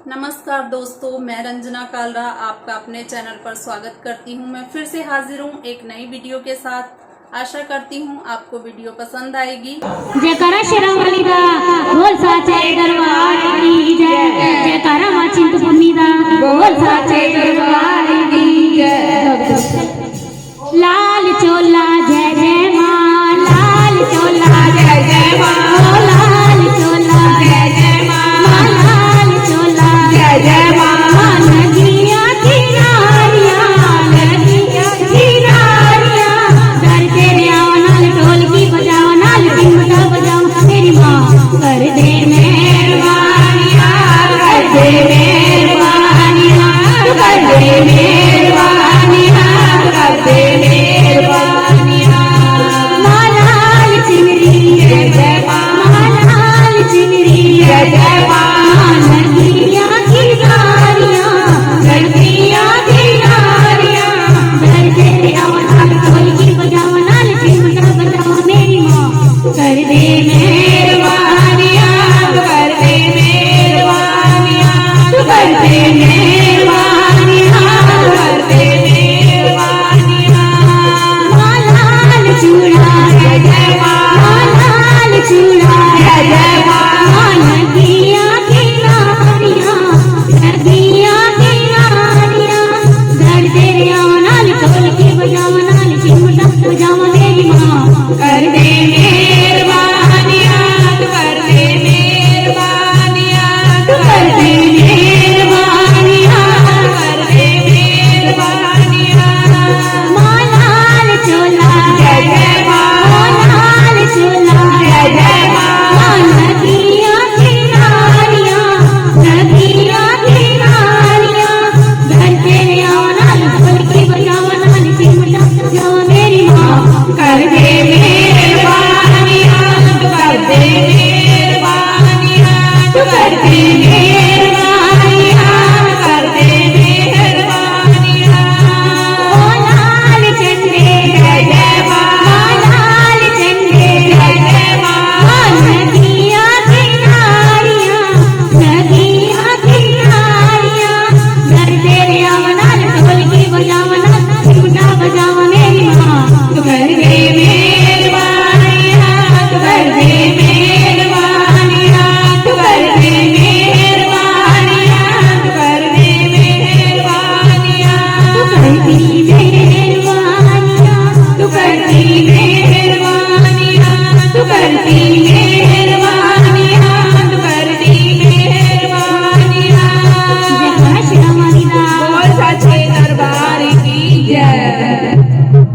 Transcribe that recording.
नमस्कार दोस्तों, मैं रंजना कालरा आपका अपने चैनल पर स्वागत करती हूं। मैं फिर से हाजिर हूं एक नई वीडियो के साथ। आशा करती हूं आपको वीडियो पसंद आएगी। जयकारा शेरावाली दा बोल साचे दरबार की जय। जयकारा मां चिंतपूर्णी दा बोल साचे दरबार की जय। लाल चोला जय जय मां, लाल चोला जय जय मां, लाल चोला जय जय मां, लाल चोला जय जय मां। नदियां किनारियां, नदियां किनारियां, दर तेरे आओ नाल ढोलकी बजाओ, नाल चिमटा बजाओ मेरी मां। कर दे मेहरबानियां, कर दे मेहरबानियां, कर दे मेहरबानियां, कर दे मेहरबानियां। मां लाल चिंगरी जय जय मां, मां लाल चिंगरी जय जय मां। नदियां किनारियां, नदियां किनारियां, दर तेरे आओ नाल ढोलकी बजाओ, नाल चिमटा बजाओ मेरी मां। कर दे मेहरबानियां, कर दे मेहरबानियां, कर दे मेहरबानियां, कर दे मेहरबानियां। मां लाल चूड़ा जय जय मां, लाल चूड़ा जय जय मां। नदियां किनारियां, नदियां किनारियां, दर तेरे आओ नाल ढोलकी बजाओ, नाल चिमटा बजाओ मेरी मां। कर दे मेहरबानियां, कर दे मेहरबानियां, कर दे मेहरबानियां, कर दे मेहरबानियां। मां लाल चोला जय जय मां, लाल चोला जय जय मां। नदियां किनारियां, नदियां किनारियां, दर तेरे आओ नाल ढोलकी बजाओ, नाल चिमटा बजाओ मेरी मां। कर दे मेहरबानियां, कर दे मेहरबानियां, कर दे मेहरबानियां, कर दे मेहरबानियां। ओ लाल झंडे जय जय मां, लाल झंडे जय जय मां। नदियां किनारियां, नदियां किनारियां, दर तेरे आओ नाल ढोलकी बजाओ, नाल चिमटा बजाओ मेरी मां। कर दे मेहरबानियां, कर दे मेहरबानियां, कर दे मेहरबानियां, कर दे मेहरबानियां। तू करती मेहरबानियां, तू करती मेहरबानियां, तू करती मेहरबानियां, तू करती मेहरबानियां। जयकारा शेरावाली दा बोल साचे दरबार की जय।